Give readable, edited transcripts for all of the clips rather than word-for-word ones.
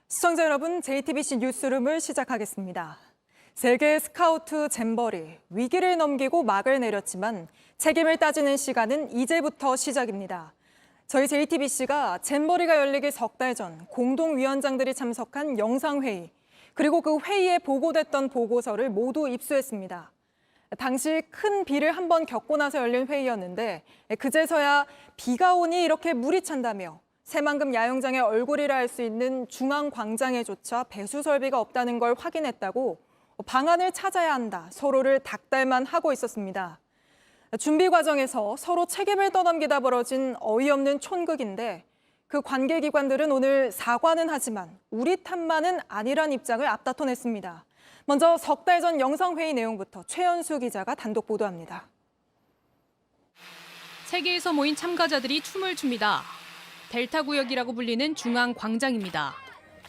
시청자 여러분, JTBC 뉴스룸을 시작하겠습니다. 세계 스카우트 잼버리, 위기를 넘기고 막을 내렸지만 책임을 따지는 시간은 이제부터 시작입니다. 저희 JTBC가 잼버리가 열리기 석 달 전 공동위원장들이 참석한 영상회의, 그리고 그 회의에 보고됐던 보고서를 모두 입수했습니다. 당시 큰 비를 한번 겪고 나서 열린 회의였는데 그제서야 비가 오니 이렇게 물이 찬다며 새만금 야영장의 얼굴이라 할 수 있는 중앙광장에조차 배수 설비가 없다는 걸 확인했다고 방안을 찾아야 한다, 서로를 닥달만 하고 있었습니다. 준비 과정에서 서로 책임을 떠넘기다 벌어진 어이없는 촌극인데 그 관계기관들은 오늘 사과는 하지만 우리 탓만은 아니란 입장을 앞다퉈냈습니다. 먼저 석 달 전 영상회의 내용부터 최연수 기자가 단독 보도합니다. 세계에서 모인 참가자들이 춤을 춥니다. 델타 구역이라고 불리는 중앙광장입니다.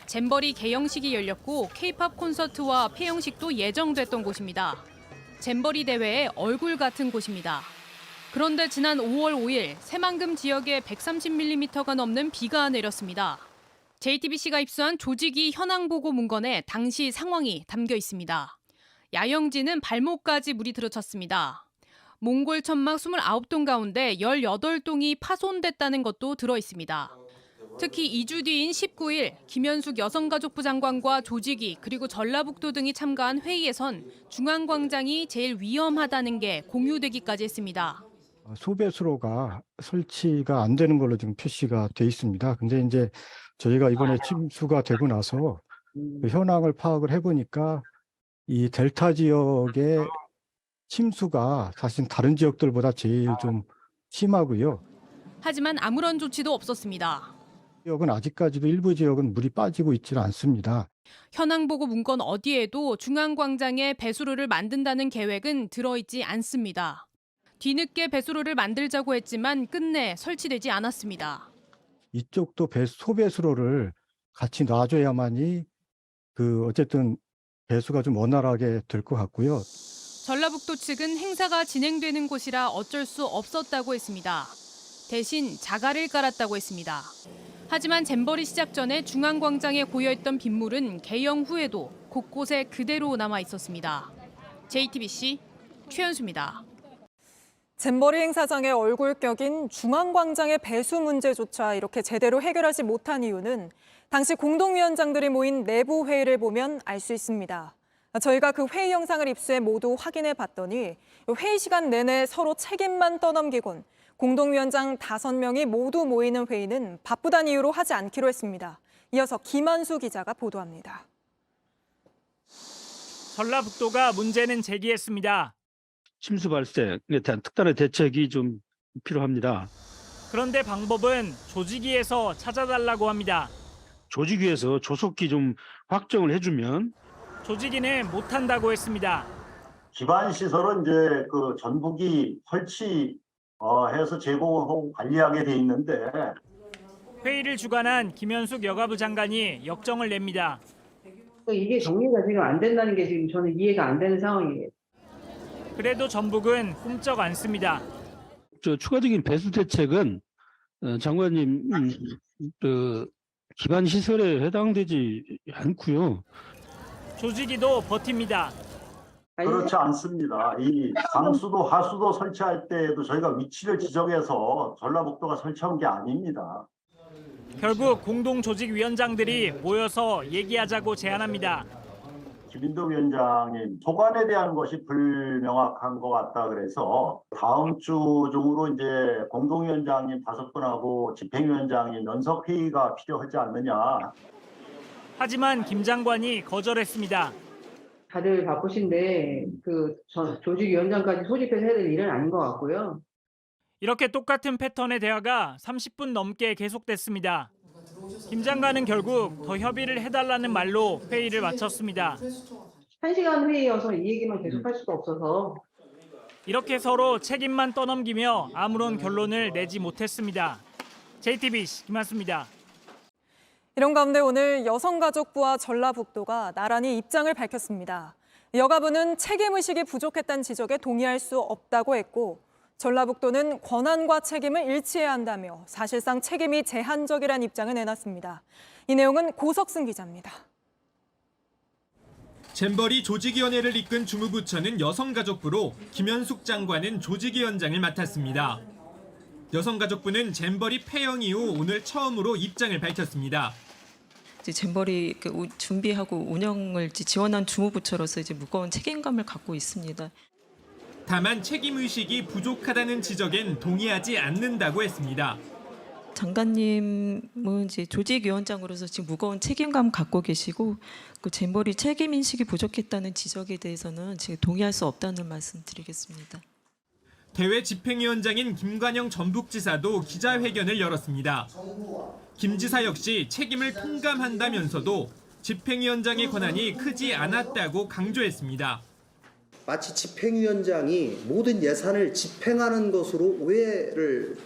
잼버리 개영식이 열렸고 K-팝 콘서트와 폐영식도 예정됐던 곳입니다. 잼버리 대회의 얼굴 같은 곳입니다. 그런데 지난 5월 5일 새만금 지역에 130mm가 넘는 비가 내렸습니다. JTBC가 입수한 조직위 현황 보고 문건에 당시 상황이 담겨 있습니다. 야영지는 발목까지 물이 들어찼습니다. 몽골 천막 29동 가운데 18동이 파손됐다는 것도 들어 있습니다. 특히 2주 뒤인 19일 김현숙 여성가족부 장관과 조직위 그리고 전라북도 등이 참가한 회의에선 중앙광장이 제일 위험하다는 게 공유되기까지 했습니다. 소배수로가 설치가 안 되는 걸로 지금 표시가 돼 있습니다. 근데 이제 저희가 이번에 침수가 되고 나서 그 현황을 파악을 해보니까 이 델타 지역의 침수가 사실 다른 지역들보다 제일 좀 심하고요. 하지만 아무런 조치도 없었습니다. 지역은 아직까지도 일부 지역은 물이 빠지고 있지는 않습니다. 현황 보고 문건 어디에도 중앙광장에 배수로를 만든다는 계획은 들어있지 않습니다. 뒤늦게 배수로를 만들자고 했지만 끝내 설치되지 않았습니다. 이쪽도 소배수로를 같이 놔줘야만이 어쨌든 배수가 좀 원활하게 될 것 같고요. 전라북도 측은 행사가 진행되는 곳이라 어쩔 수 없었다고 했습니다. 대신 자갈을 깔았다고 했습니다. 하지만 잼버리 시작 전에 중앙광장에 고여있던 빗물은 개영 후에도 곳곳에 그대로 남아 있었습니다. JTBC 최연수입니다. 잼버리 행사장의 얼굴격인 중앙광장의 배수 문제조차 이렇게 제대로 해결하지 못한 이유는 당시 공동위원장들이 모인 내부 회의를 보면 알 수 있습니다. 저희가 그 회의 영상을 입수해 모두 확인해 봤더니 회의 시간 내내 서로 책임만 떠넘기곤 공동위원장 5명이 모두 모이는 회의는 바쁘다는 이유로 하지 않기로 했습니다. 이어서 김한수 기자가 보도합니다. 전라북도가 문제는 제기했습니다. 침수 발생에 대한 특단의 대책이 좀 필요합니다. 그런데 방법은 조직위에서 찾아달라고 합니다. 조직위에서 조속히 좀 확정을 해주면 조직위는 못한다고 했습니다. 기반 시설은 이제 그 전북이 설치해서 제공하고 관리하게 돼 있는데 회의를 주관한 김현숙 여가부 장관이 역정을 냅니다. 이게 정리가 지금 안 된다는 게 지금 저는 이해가 안 되는 상황이에요. 그래도 전북은 꼼짝 않습니다. 추가적인 배수 대책은 장관님 기반 시설에 해당되지 않고요. 조직위도 버팁니다. 그렇지 않습니다. 이 상수도 하수도 설치할 때에도 저희가 위치를 지정해서 전라북도가 설치한 게 아닙니다. 결국 공동조직위원장들이 모여서 얘기하자고 제안합니다. 김인도 위원장님, 소관에 대한 것이 불명확한 것 같다 그래서 다음 주 중으로 이제 공동위원장님 5분하고 집행위원장님 연석회의가 필요하지 않느냐. 하지만 김 장관이 거절했습니다. 다들 바쁘신데 조직위원장까지 소집해서 해야 될 일은 아닌 것 같고요. 이렇게 똑같은 패턴의 대화가 30분 넘게 계속됐습니다. 김 장관은 결국 더 협의를 해달라는 말로 회의를 마쳤습니다. 1시간 회의여서 이 얘기만 계속할 수가 없어서 이렇게 서로 책임만 떠넘기며 아무런 결론을 내지 못했습니다. JTBC 김한수입니다. 이런 가운데 오늘 여성가족부와 전라북도가 나란히 입장을 밝혔습니다. 여가부는 책임의식이 부족했다는 지적에 동의할 수 없다고 했고 전라북도는 권한과 책임을 일치해야 한다며 사실상 책임이 제한적이란 입장을 내놨습니다. 이 내용은 고석승 기자입니다. 잼버리 조직위원회를 이끈 주무부처는 여성가족부로 김현숙 장관은 조직위원장을 맡았습니다. 여성가족부는 잼버리 폐영 이후 오늘 처음으로 입장을 밝혔습니다. 잼버리 준비하고 운영을 지원한 주무부처로서 무거운 책임감을 갖고 있습니다. 다만 책임의식이 부족하다는 지적엔 동의하지 않는다고 했습니다. 장관님은 조직위원장으로서 지금 무거운 책임감 갖고 계시고 그 잼버리 책임인식이 부족했다는 지적에 대해서는 지금 동의할 수 없다는 말씀 드리겠습니다. 대회 집행위원장인 김관영 전북지사도 기자회견을 열었습니다. 김 지사 역시 책임을 통감한다면서도 집행위원장의 권한이 크지 않았다고 강조했습니다. 마치 집행위원장이 모든 예산을 집행하는 것으로 오해를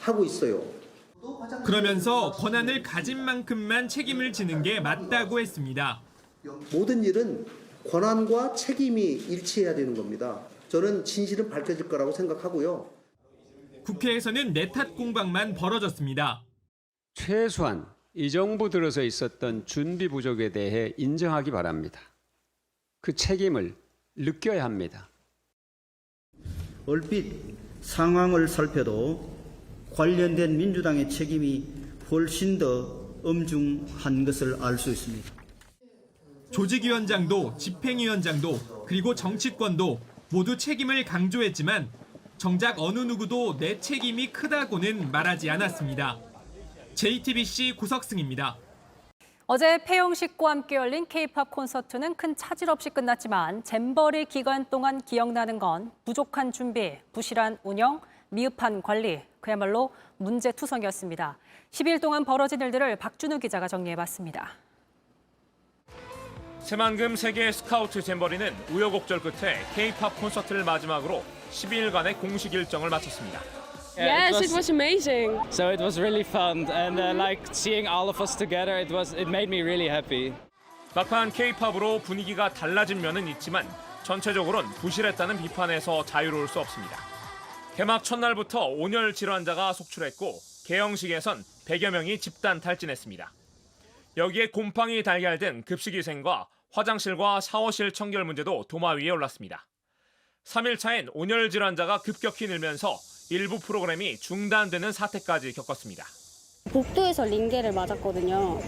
하고 있어요. 그러면서 권한을 가진 만큼만 책임을 지는 게 맞다고 했습니다. 모든 일은 권한과 책임이 일치해야 되는 겁니다. 저는 진실은 밝혀질 거라고 생각하고요. 국회에서는 내탓 공방만 벌어졌습니다. 최소한 이 정부 들어서 있었던 준비 부족에 대해 인정하기 바랍니다. 그 책임을 느껴야 합니다. 얼핏 상황을 살펴도 관련된 민주당의 책임이 훨씬 더 엄중한 것을 알 수 있습니다. 조직위원장도 집행위원장도 그리고 정치권도 모두 책임을 강조했지만 정작 어느 누구도 내 책임이 크다고는 말하지 않았습니다. JTBC 고석승입니다. 어제 폐영식과 함께 열린 K-팝 콘서트는 큰 차질 없이 끝났지만 잼버리 기간 동안 기억나는 건 부족한 준비, 부실한 운영, 미흡한 관리, 그야말로 문제투성이었습니다. 10일 동안 벌어진 일들을 박준우 기자가 정리해봤습니다. 새만금 세계 스카우트 잼버리는 우여곡절 끝에 K-팝 콘서트를 마지막으로 12일간의 공식 일정을 마쳤습니다. Yes, it was amazing. So it was really fun, and like seeing all of us together, it made me really happy. 막판 K-팝으로 분위기가 달라진 면은 있지만 전체적으로는 부실했다는 비판에서 자유로울 수 없습니다. 개막 첫날부터 온열 질환자가 속출했고 개영식에선 100여 명이 집단 탈진했습니다. 여기에 곰팡이 달걀 등 급식위생과 화장실과 샤워실 청결 문제도 도마 위에 올랐습니다. 3일차엔 온열 질환자가 급격히 늘면서 일부 프로그램이 중단되는 사태까지 겪었습니다. 복도에서 링게를 맞았거든요.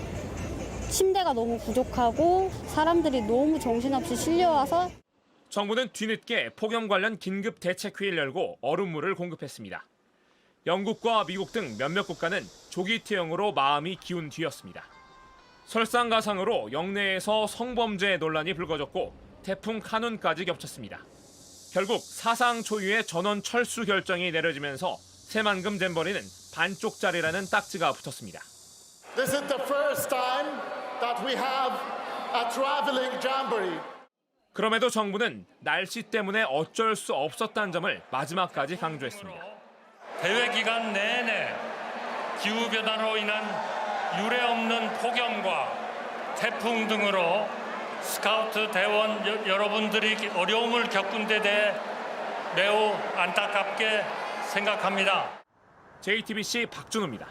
침대가 너무 부족하고 사람들이 너무 정신없이 실려와서 정부는 뒤늦게 폭염 관련 긴급 대책회의를 열고 얼음물을 공급했습니다. 영국과 미국 등 몇몇 국가는 조기 퇴영으로 마음이 기운 뒤였습니다. 설상가상으로 영내에서 성범죄 논란이 불거졌고 태풍 카눈까지 겹쳤습니다. 결국 사상 초유의 전원 철수 결정이 내려지면서 새만금 잼버리는 반쪽짜리라는 딱지가 붙었습니다. This is the first time that we have a traveling jamboree. 그럼에도 정부는 날씨 때문에 어쩔 수 없었다는 점을 마지막까지 강조했습니다. 대회 기간 내내 기후변화로 인한 유례없는 폭염과 태풍 등으로 스카우트 대원 여러분들이 어려움을 겪은 데 대해 매우 안타깝게 생각합니다. JTBC 박준우입니다.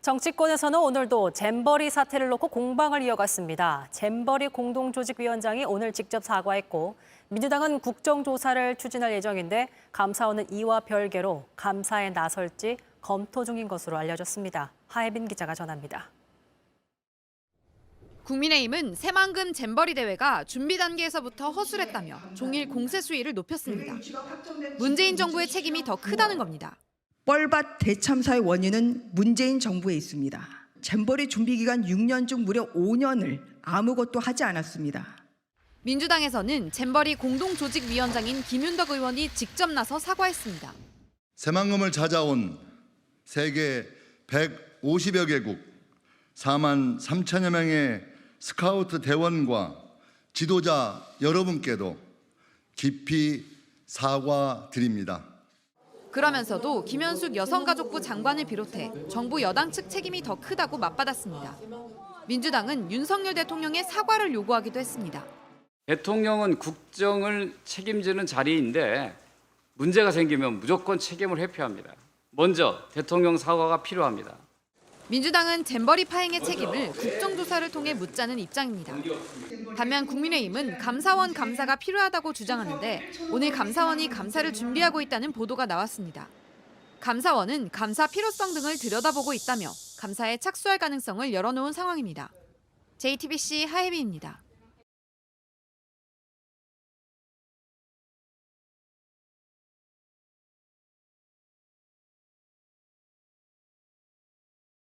정치권에서는 오늘도 잼버리 사태를 놓고 공방을 이어갔습니다. 잼버리 공동조직위원장이 오늘 직접 사과했고 민주당은 국정조사를 추진할 예정인데 감사원은 이와 별개로 감사에 나설지 검토 중인 것으로 알려졌습니다. 하혜빈 기자가 전합니다. 국민의힘은 새만금 잼버리 대회가 준비 단계에서부터 허술했다며 종일 공세 수위를 높였습니다. 문재인 정부의 책임이 더 크다는 겁니다. 뻘밭 대참사의 원인은 문재인 정부에 있습니다. 잼버리 준비 기간 6년 중 무려 5년을 아무것도 하지 않았습니다. 민주당에서는 잼버리 공동조직위원장인 김윤덕 의원이 직접 나서 사과했습니다. 새만금을 찾아온 세계 150여 개국 4만 3천여 명의 스카우트 대원과 지도자 여러분께도 깊이 사과드립니다. 그러면서도 김현숙 여성가족부 장관을 비롯해 정부 여당 측 책임이 더 크다고 맞받았습니다. 민주당은 윤석열 대통령의 사과를 요구하기도 했습니다. 대통령은 국정을 책임지는 자리인데 문제가 생기면 무조건 책임을 회피합니다. 먼저 대통령 사과가 필요합니다. 민주당은 잼버리 파행의 책임을 국정조사를 통해 묻자는 입장입니다. 반면 국민의힘은 감사원 감사가 필요하다고 주장하는데 오늘 감사원이 감사를 준비하고 있다는 보도가 나왔습니다. 감사원은 감사 필요성 등을 들여다보고 있다며 감사에 착수할 가능성을 열어놓은 상황입니다. JTBC 하혜빈입니다.